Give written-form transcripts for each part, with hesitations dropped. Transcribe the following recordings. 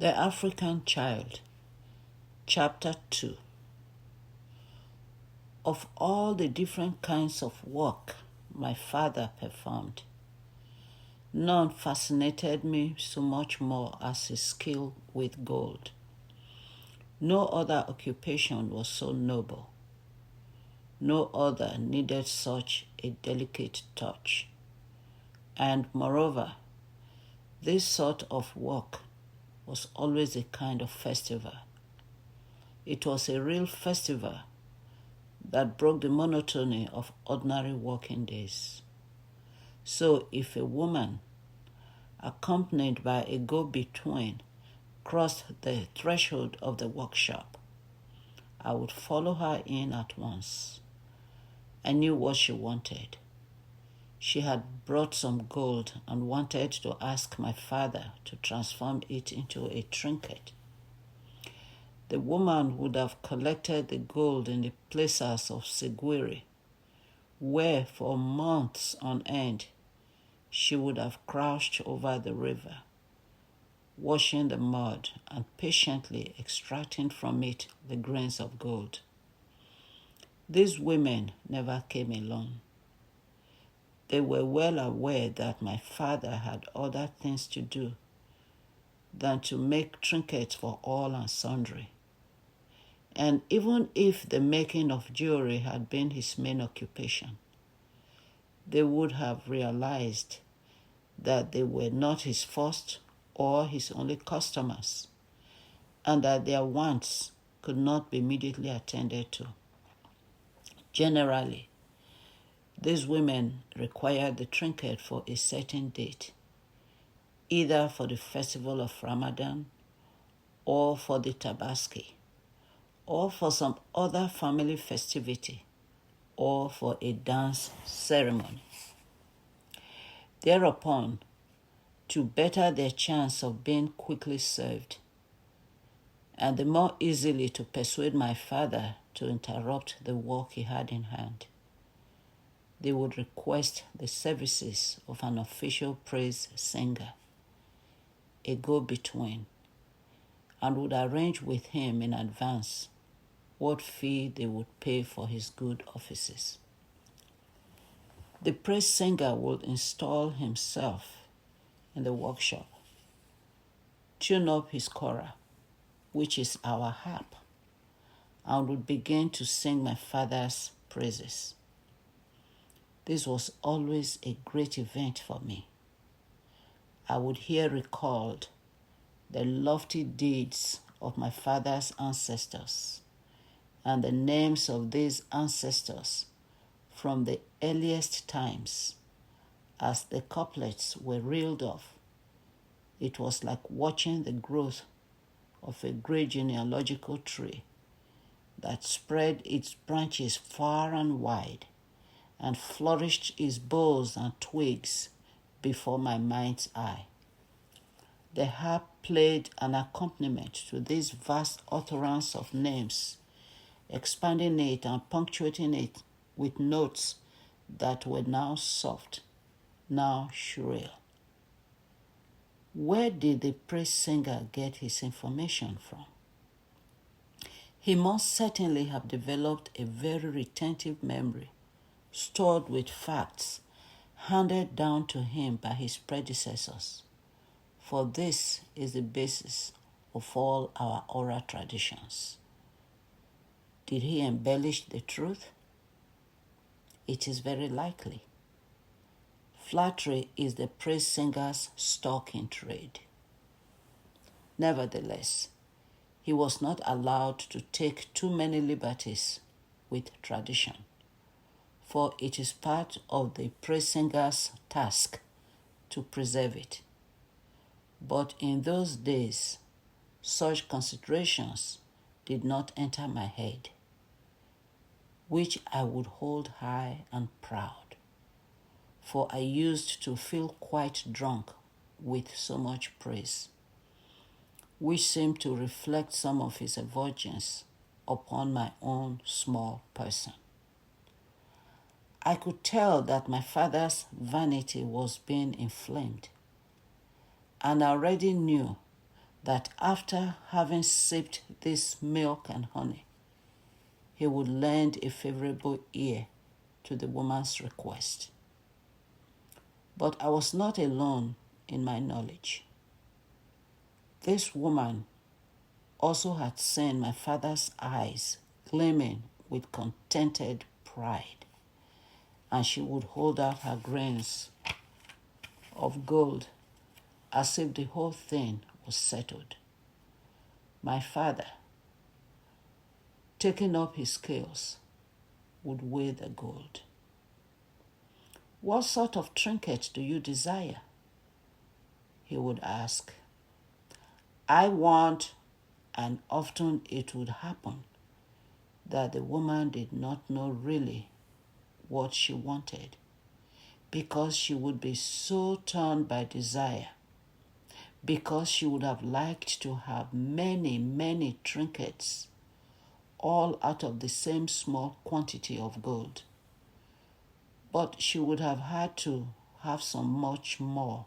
The African Child, Chapter 2. Of all the different kinds of work my father performed, none fascinated me so much more as his skill with gold. No other occupation was so noble. No other needed such a delicate touch. And moreover, this sort of work was always a kind of festival. It was a real festival that broke the monotony of ordinary working days. So if a woman, accompanied by a go-between, crossed the threshold of the workshop, I would follow her in at once. I knew what she wanted. She had brought some gold and wanted to ask my father to transform it into a trinket. The woman would have collected the gold in the plazas of Seguiri, where for months on end she would have crouched over the river, washing the mud and patiently extracting from it the grains of gold. These women never came alone. They were well aware that my father had other things to do than to make trinkets for all and sundry. And even if the making of jewelry had been his main occupation, they would have realized that they were not his first or his only customers, and that their wants could not be immediately attended to. Generally, these women required the trinket for a certain date, either for the festival of Ramadan, or for the Tabaski, or for some other family festivity, or for a dance ceremony. Thereupon, to better their chance of being quickly served, and the more easily to persuade my father to interrupt the work he had in hand, they would request the services of an official praise singer, a go-between, and would arrange with him in advance what fee they would pay for his good offices. The praise singer would install himself in the workshop, tune up his kora, which is our harp, and would begin to sing my father's praises. This was always a great event for me. I would hear recalled the lofty deeds of my father's ancestors and the names of these ancestors from the earliest times. As the couplets were reeled off, it was like watching the growth of a great genealogical tree that spread its branches far and wide and flourished its boughs and twigs before my mind's eye. The harp played an accompaniment to this vast utterance of names, expanding it and punctuating it with notes that were now soft, now shrill. Where did the praise singer get his information from? He must certainly have developed a very retentive memory, stored with facts handed down to him by his predecessors, for this is the basis of all our oral traditions. Did he embellish the truth? It is very likely. Flattery is the praise singer's stock in trade. Nevertheless, he was not allowed to take too many liberties with tradition, for it is part of the praise singer's task to preserve it. But in those days, such considerations did not enter my head, which I would hold high and proud, for I used to feel quite drunk with so much praise, which seemed to reflect some of his effulgence upon my own small person. I could tell that my father's vanity was being inflamed, and I already knew that after having sipped this milk and honey, he would lend a favorable ear to the woman's request. But I was not alone in my knowledge. This woman also had seen my father's eyes gleaming with contented pride, and she would hold out her grains of gold as if the whole thing was settled. My father, taking up his scales, would weigh the gold. "What sort of trinket do you desire?" he would ask. I want, and often it would happen that the woman did not know really what she wanted, because she would be so torn by desire, because she would have liked to have many, many trinkets, all out of the same small quantity of gold. But she would have had to have some much more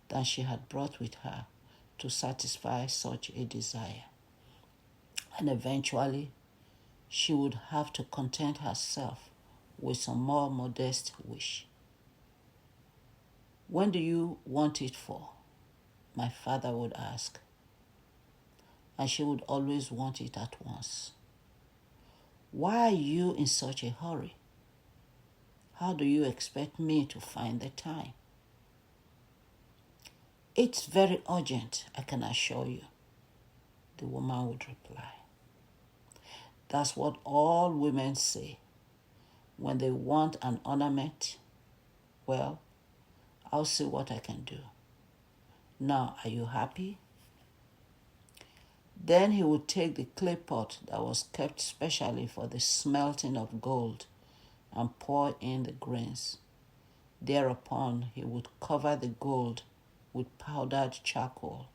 than she had brought with her to satisfy such a desire. And eventually, she would have to content herself with some more modest wish. "When do you want it for?" my father would ask. And she would always want it at once. "Why are you in such a hurry? How do you expect me to find the time?" "It's very urgent, I can assure you," the woman would reply. That's what all women say when they want an ornament. "Well, I'll see what I can do. Now, are you happy?" Then he would take the clay pot that was kept specially for the smelting of gold and pour in the grains. Thereupon, he would cover the gold with powdered charcoal,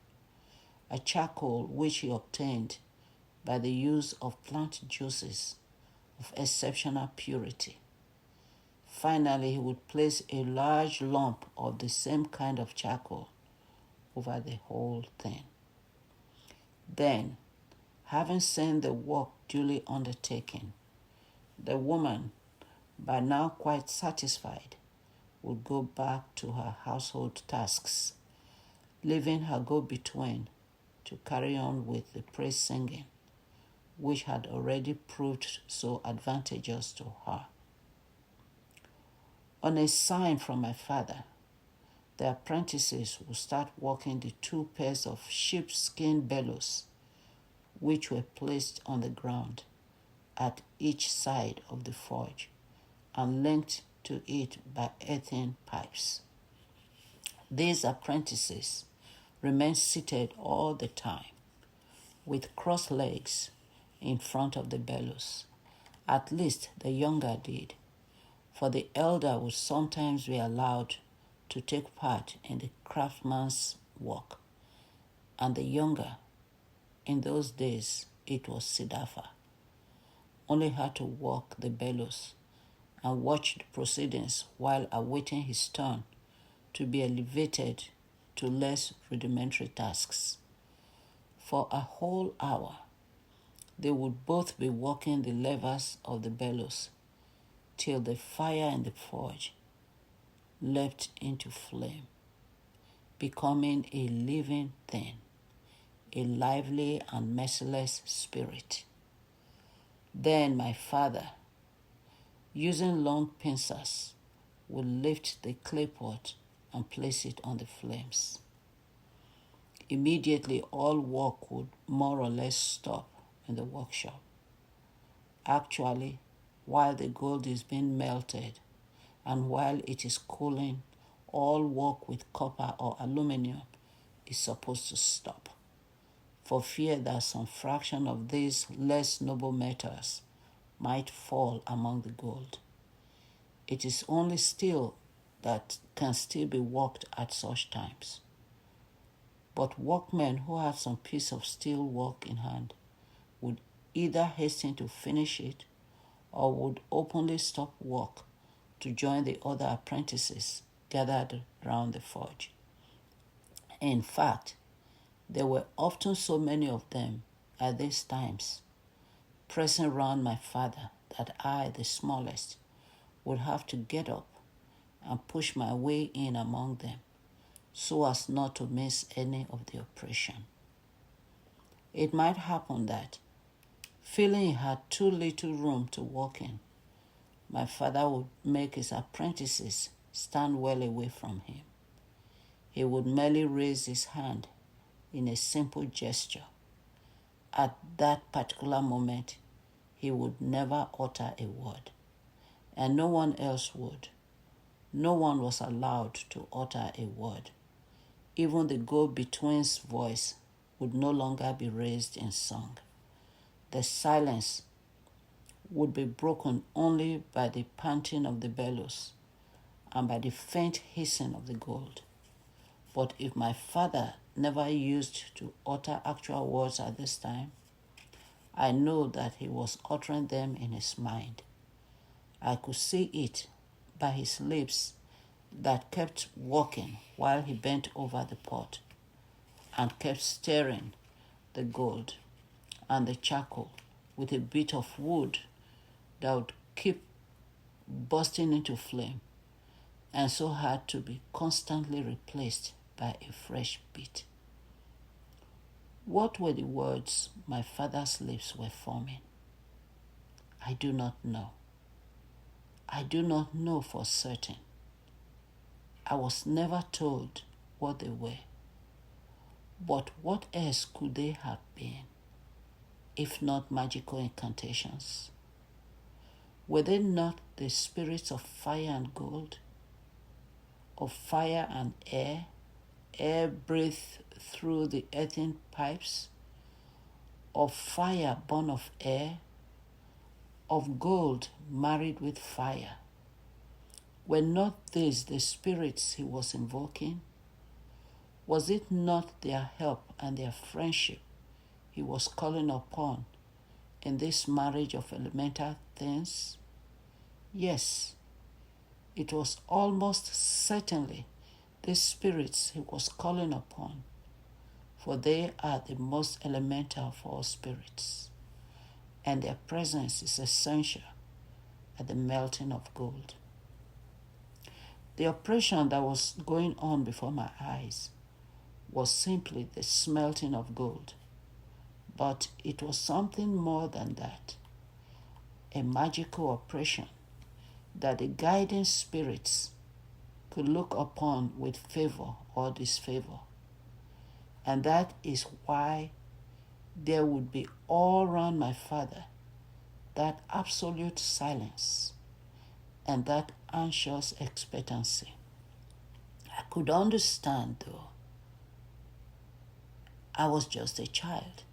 a charcoal which he obtained by the use of plant juices of exceptional purity. Finally, he would place a large lump of the same kind of charcoal over the whole thing. Then, having seen the work duly undertaken, the woman, by now quite satisfied, would go back to her household tasks, leaving her go-between to carry on with the praise singing, which had already proved so advantageous to her. On a sign from my father, the apprentices would start working the 2 pairs of sheepskin bellows, which were placed on the ground at each side of the forge and linked to it by earthen pipes. These apprentices remained seated all the time, with crossed legs in front of the bellows. At least the younger did, for the elder would sometimes be allowed to take part in the craftsman's work, and the younger, in those days it was Sidafa, only had to work the bellows and watch the proceedings while awaiting his turn to be elevated to less rudimentary tasks. For a whole hour, they would both be working the levers of the bellows till the fire in the forge leapt into flame, becoming a living thing, a lively and merciless spirit. Then my father, using long pincers, would lift the clay pot and place it on the flames. Immediately all work would more or less stop in the workshop. Actually, while the gold is being melted and while it is cooling, all work with copper or aluminum is supposed to stop, for fear that some fraction of these less noble metals might fall among the gold. It is only steel that can still be worked at such times. But workmen who have some piece of steel work in hand would either hasten to finish it or would openly stop work to join the other apprentices gathered round the forge. In fact, There were often so many of them at these times, pressing round my father, that I, the smallest, would have to get up and push my way in among them, so as not to miss any of the oppression. It might happen that, feeling he had too little room to walk in, my father would make his apprentices stand well away from him. He would merely raise his hand in a simple gesture. At that particular moment, he would never utter a word, and no one else would. No one was allowed to utter a word. Even the go-between's voice would no longer be raised in song. The silence would be broken only by the panting of the bellows and by the faint hissing of the gold. But if my father never used to utter actual words at this time, I know that he was uttering them in his mind. I could see it by his lips that kept walking while he bent over the pot and kept stirring the gold and the charcoal with a bit of wood that would keep bursting into flame, and so had to be constantly replaced by a fresh bit. What were the words my father's lips were forming? I do not know. I do not know for certain. I was never told what they were. But what else could they have been, if not magical incantations? Were they not the spirits of fire and gold, of fire and air breathed through the earthen pipes, of fire born of air, of gold married with fire? Were not these the spirits he was invoking? Was it not their help and their friendship he was calling upon in this marriage of elemental things? Yes, it was almost certainly these spirits he was calling upon, for they are the most elemental of all spirits, and their presence is essential at the melting of gold. The operation that was going on before my eyes was simply the smelting of gold, but it was something more than that, a magical operation that the guiding spirits could look upon with favor or disfavor. And that is why there would be all round my father that absolute silence and that anxious expectancy. I could understand, though. I was just a child,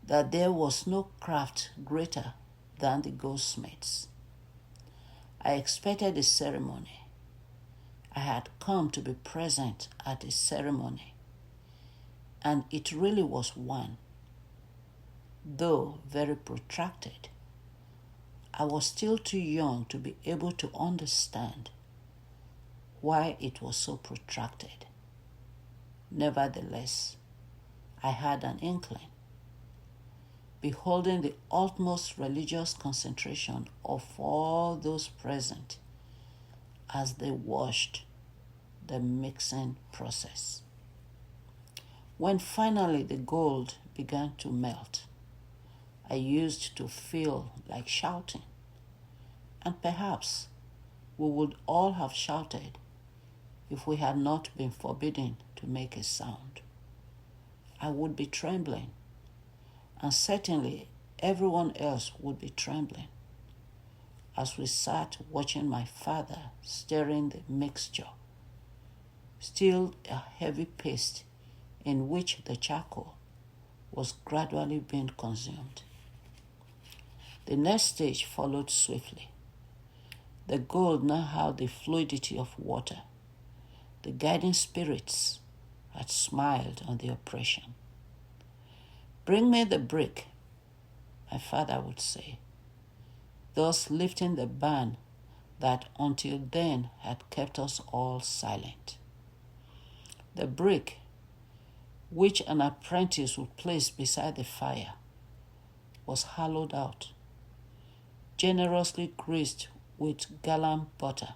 that there was no craft greater than the goldsmith's. I expected a ceremony. I had come to be present at a ceremony, and it really was one. Though very protracted, I was still too young to be able to understand why it was so protracted. Nevertheless, I had an inkling. Beholding the utmost religious concentration of all those present as they watched the mixing process. When finally the gold began to melt, I used to feel like shouting, and perhaps we would all have shouted if we had not been forbidden to make a sound. I would be trembling, and certainly everyone else would be trembling, as we sat watching my father stirring the mixture, still a heavy paste in which the charcoal was gradually being consumed. The next stage followed swiftly. The gold now had the fluidity of water. The guiding spirits had smiled on the oppression. "Bring me the brick," my father would say, thus lifting the ban that until then had kept us all silent. The brick, which an apprentice would place beside the fire, was hollowed out, generously greased with garum butter.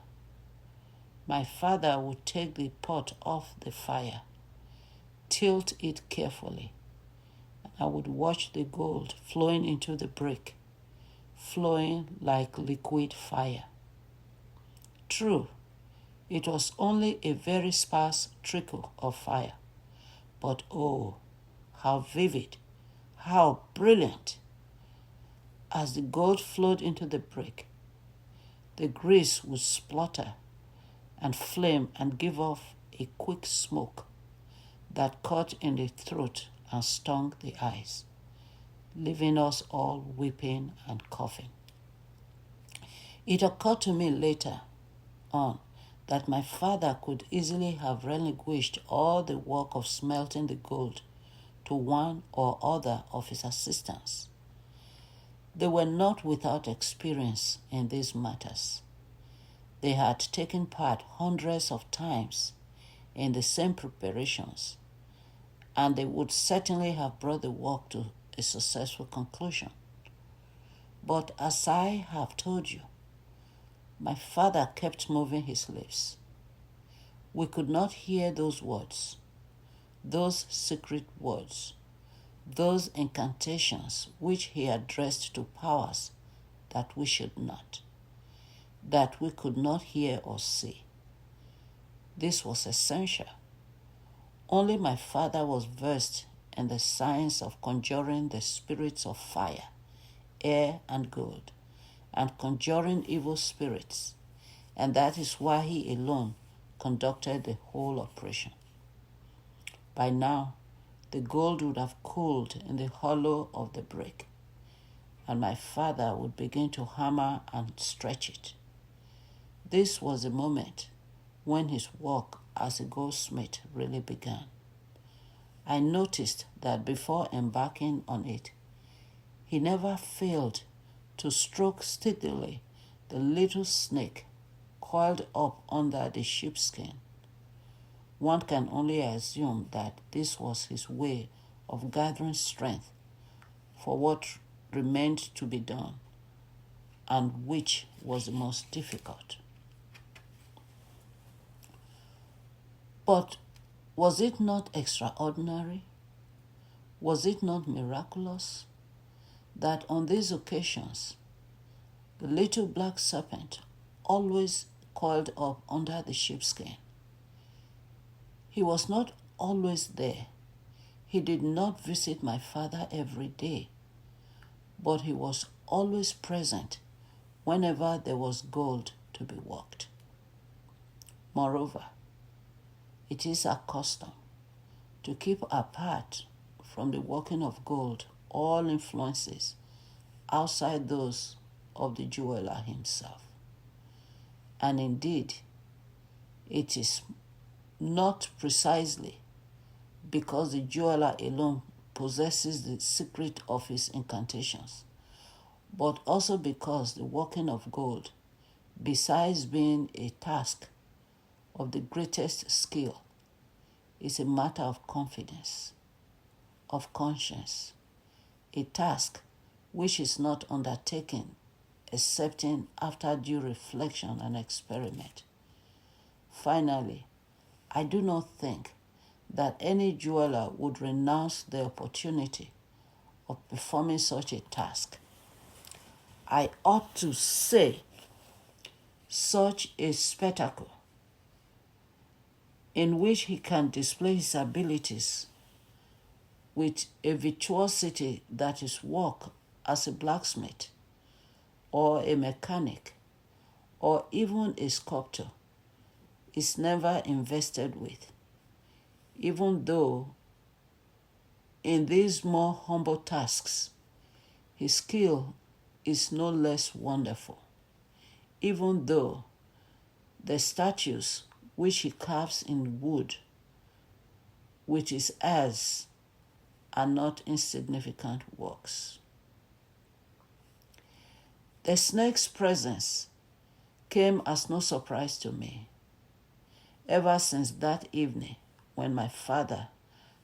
My father would take the pot off the fire, tilt it carefully, and I would watch the gold flowing into the brick, flowing like liquid fire. True, it was only a very sparse trickle of fire, but oh, how vivid, how brilliant! As the gold flowed into the brick, the grease would splutter and flame and give off a quick smoke that caught in the throat and stung the eyes, leaving us all weeping and coughing. It occurred to me later on that my father could easily have relinquished all the work of smelting the gold to one or other of his assistants. They were not without experience in these matters. They had taken part hundreds of times in the same preparations, and they would certainly have brought the work to a successful conclusion. But as I have told you, my father kept moving his lips. We could not hear those words, those secret words, those incantations which he addressed to powers that we should not, that we could not hear or see. This was essential. Only my father was versed in the science of conjuring the spirits of fire, air, and gold, and conjuring evil spirits, and that is why he alone conducted the whole operation. By now, the gold would have cooled in the hollow of the brick, and my father would begin to hammer and stretch it. This was the moment when his work as a goldsmith really began. I noticed that before embarking on it, he never failed to stroke steadily the little snake coiled up under the sheepskin. One can only assume that this was his way of gathering strength for what remained to be done, and which was the most difficult. But was it not extraordinary? Was it not miraculous that on these occasions the little black serpent always coiled up under the sheepskin? He was not always there. He did not visit my father every day, but he was always present whenever there was gold to be worked. Moreover, it is our custom to keep apart from the working of gold all influences outside those of the jeweler himself. And indeed, it is not precisely because the jeweler alone possesses the secret of his incantations, but also because the working of gold, besides being a task of the greatest skill, is a matter of confidence, of conscience, a task which is not undertaken excepting after due reflection and experiment. Finally, I do not think that any jeweler would renounce the opportunity of performing such a task. I ought to say, such a spectacle in which he can display his abilities with a virtuosity that is work as a blacksmith or a mechanic or even a sculptor is never invested with, even though in these more humble tasks his skill is no less wonderful, even though the statues which he carves in wood with his heirs are not insignificant works. The snake's presence came as no surprise to me. Ever since that evening when my father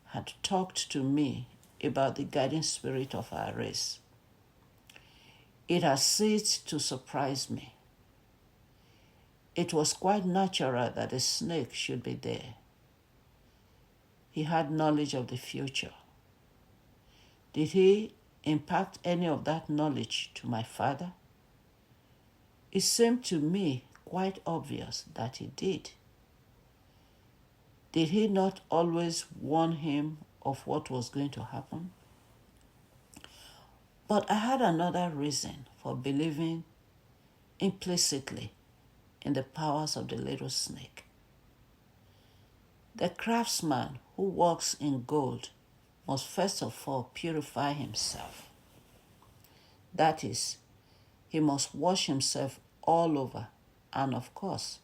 had talked to me about the guiding spirit of our race. It had ceased to surprise me. It was quite natural that a snake should be there. He had knowledge of the future. Did he impart any of that knowledge to my father? It seemed to me quite obvious that he did. Did he not always warn him of what was going to happen? But I had another reason for believing implicitly in the powers of the little snake. The craftsman who works in gold must first of all purify himself. That is, he must wash himself all over and, of course,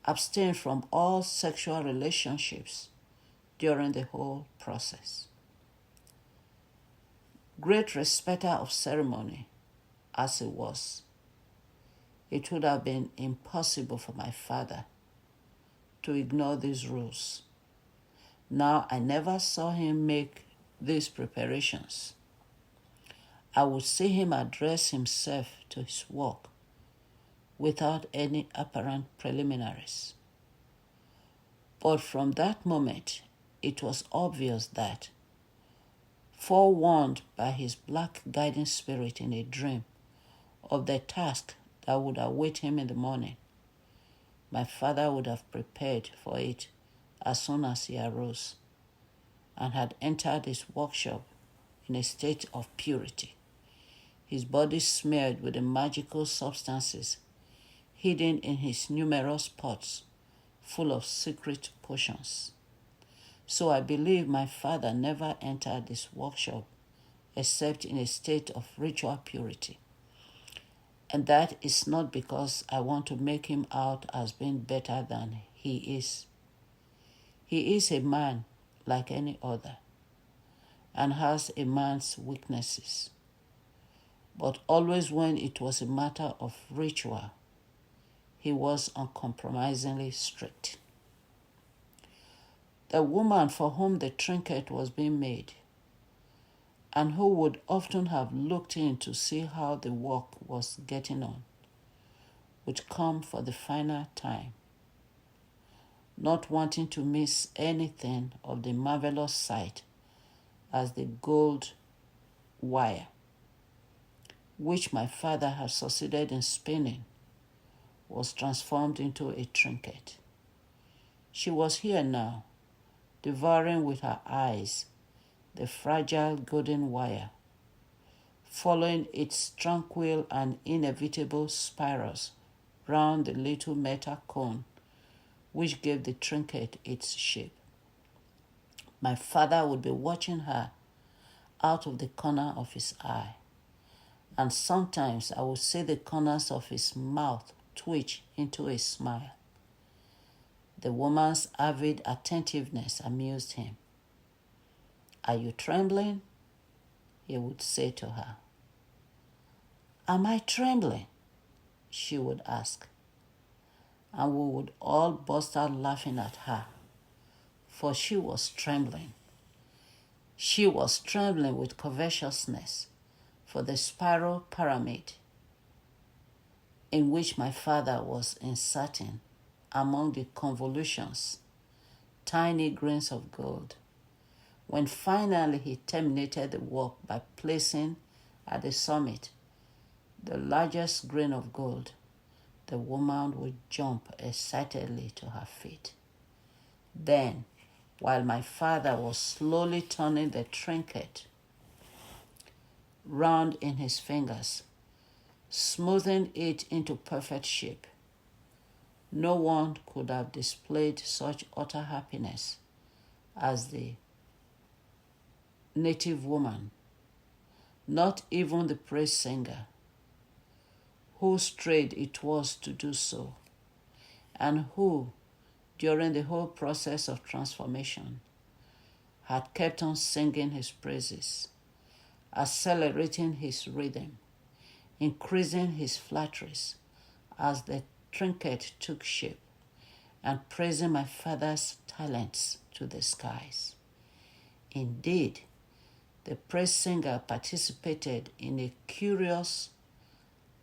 abstain from all sexual relationships during the whole process. Great respecter of ceremony as he was, it would have been impossible for my father to ignore these rules. Now I never saw him make these preparations. I would see him address himself to his work without any apparent preliminaries. But from that moment, it was obvious that, forewarned by his black guiding spirit in a dream of the task that would await him in the morning, my father would have prepared for it as soon as he arose and had entered his workshop in a state of purity, his body smeared with the magical substances hidden in his numerous pots full of secret potions. So I believe my father never entered this workshop except in a state of ritual purity. And that is not because I want to make him out as being better than he is. He is a man like any other and has a man's weaknesses. But always when it was a matter of ritual, he was uncompromisingly strict. The woman for whom the trinket was being made, and who would often have looked in to see how the work was getting on, would come for the final time, not wanting to miss anything of the marvelous sight as the gold wire, which my father had succeeded in spinning, was transformed into a trinket. She was here now, devouring with her eyes the fragile golden wire, following its tranquil and inevitable spirals round the little metal cone which gave the trinket its shape. My father would be watching her out of the corner of his eye, and sometimes I would see the corners of his mouth twitch into a smile. The woman's avid attentiveness amused him. "Are you trembling?" he would say to her. "Am I trembling?" she would ask. And we would all burst out laughing at her, for she was trembling. She was trembling with covetousness for the spiral pyramid in which my father was inserting among the convolutions tiny grains of gold. When finally he terminated the work by placing at the summit the largest grain of gold, the woman would jump excitedly to her feet. Then, while my father was slowly turning the trinket round in his fingers, smoothing it into perfect shape, no one could have displayed such utter happiness as the native woman, not even the praise singer, whose trade it was to do so, and who, during the whole process of transformation, had kept on singing his praises, accelerating his rhythm, increasing his flatteries as the trinket took shape, and praising my father's talents to the skies. Indeed, the praise singer participated in a curious,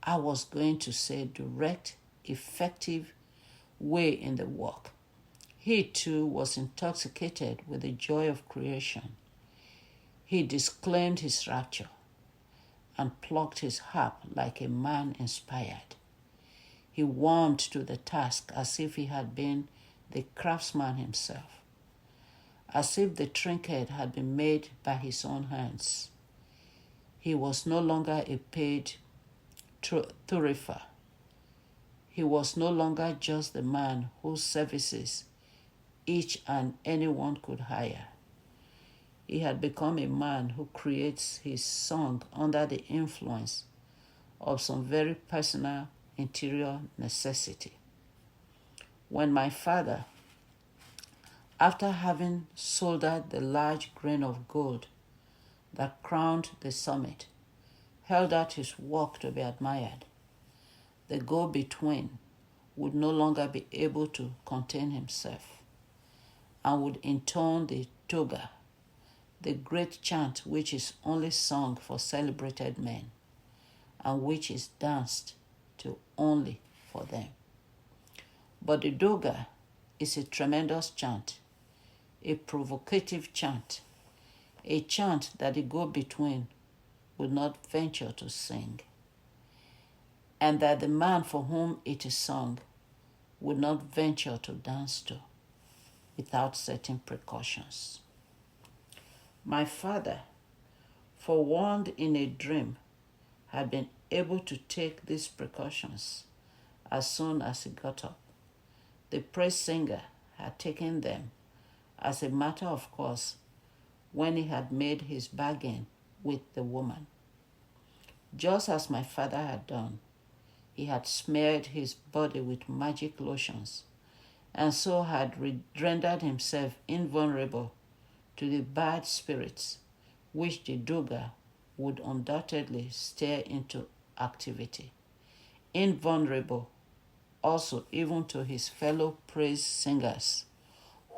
I was going to say direct, effective way in the work. He too was intoxicated with the joy of creation. He disclaimed his rapture and plucked his harp like a man inspired. He warmed to the task as if he had been the craftsman himself, as if the trinket had been made by his own hands. He was no longer a paid thurifer. He was no longer just the man whose services each and anyone could hire. He had become a man who creates his song under the influence of some very personal interior necessity. When my father, after having soldered the large grain of gold that crowned the summit, held out his work to be admired, the go-between would no longer be able to contain himself and would intone the toga, the great chant which is only sung for celebrated men and which is danced to only for them. But the doga is a tremendous chant, a provocative chant, a chant that the go-between would not venture to sing, and that the man for whom it is sung would not venture to dance to without certain precautions. My father, forewarned in a dream, had been able to take these precautions as soon as he got up. The praise singer had taken them as a matter of course when he had made his bargain with the woman. Just as my father had done, he had smeared his body with magic lotions and so had rendered himself invulnerable to the bad spirits which the doga would undoubtedly stir into activity. Invulnerable also even to his fellow praise singers,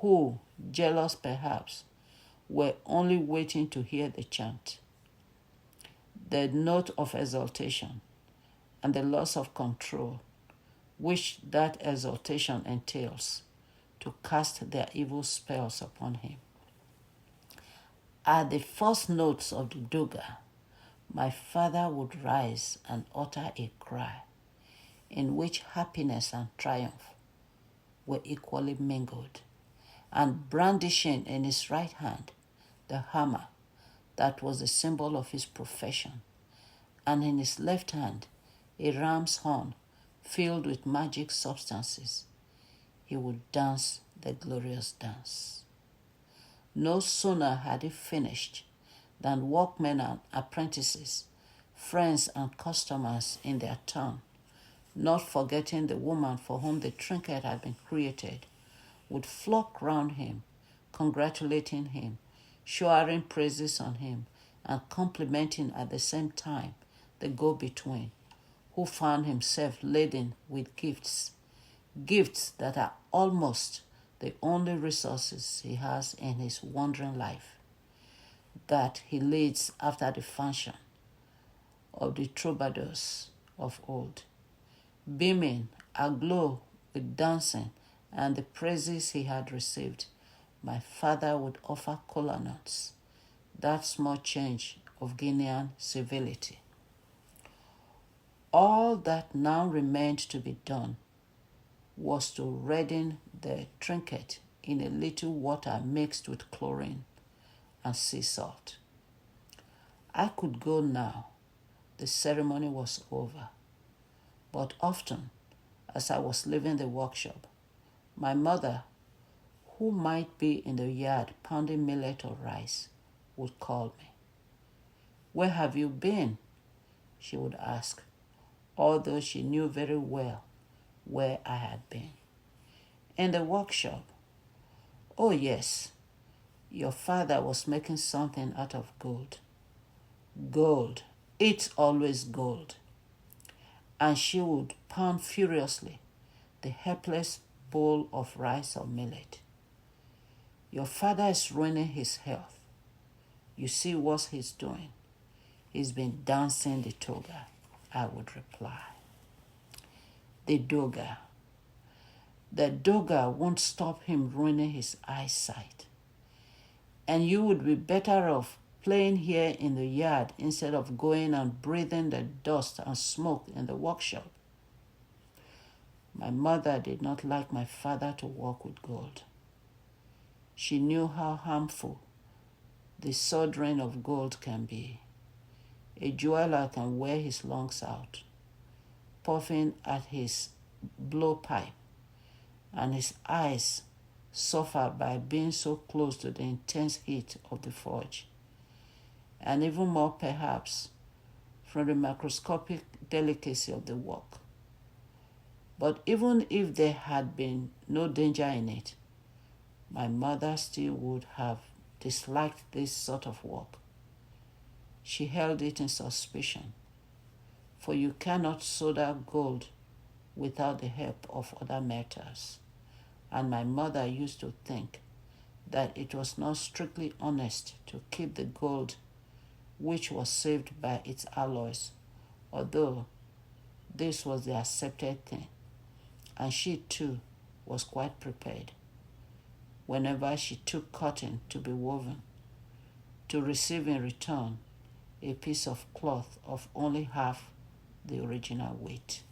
who, jealous perhaps, were only waiting to hear the chant, the note of exaltation, and the loss of control which that exaltation entails, to cast their evil spells upon him. At the first notes of the doga, my father would rise and utter a cry in which happiness and triumph were equally mingled, and brandishing in his right hand the hammer that was the symbol of his profession, and in his left hand a ram's horn filled with magic substances, he would dance the glorious dance. No sooner had he finished than workmen and apprentices, friends and customers in their turn, not forgetting the woman for whom the trinket had been created, would flock round him, congratulating him, showering praises on him, and complimenting at the same time the go-between, who found himself laden with gifts that are almost the only resources he has in his wandering life, that he leads after the fashion of the troubadours of old. Beaming, aglow with dancing and the praises he had received, my father would offer kola nuts, that small change of Guinean civility. All that now remained to be done was to redden the trinket in a little water mixed with chlorine and sea salt. I could go now. The ceremony was over. But often, as I was leaving the workshop, my mother, who might be in the yard pounding millet or rice, would call me. "Where have you been?" she would ask, although she knew very well where I had been. "In the workshop." "Oh, yes. Your father was making something out of gold." "Gold. It's always gold." And she would pound furiously the helpless bowl of rice or millet. "Your father is ruining his health. You see what he's doing? He's been dancing the toga, I would reply. The doga. The doga won't stop him ruining his eyesight. And you would be better off playing here in the yard instead of going and breathing the dust and smoke in the workshop. My mother did not like my father to work with gold. She knew how harmful the soldering of gold can be. A jeweler can wear his lungs out, puffing at his blowpipe, and his eyes suffer by being so close to the intense heat of the forge, and even more perhaps from the microscopic delicacy of the work. But even if there had been no danger in it, my mother still would have disliked this sort of work. She held it in suspicion, for you cannot solder gold without the help of other metals, and my mother used to think that it was not strictly honest to keep the gold which was saved by its alloys, although this was the accepted thing, and she too was quite prepared, whenever she took cotton to be woven, to receive in return a piece of cloth of only half the original weight.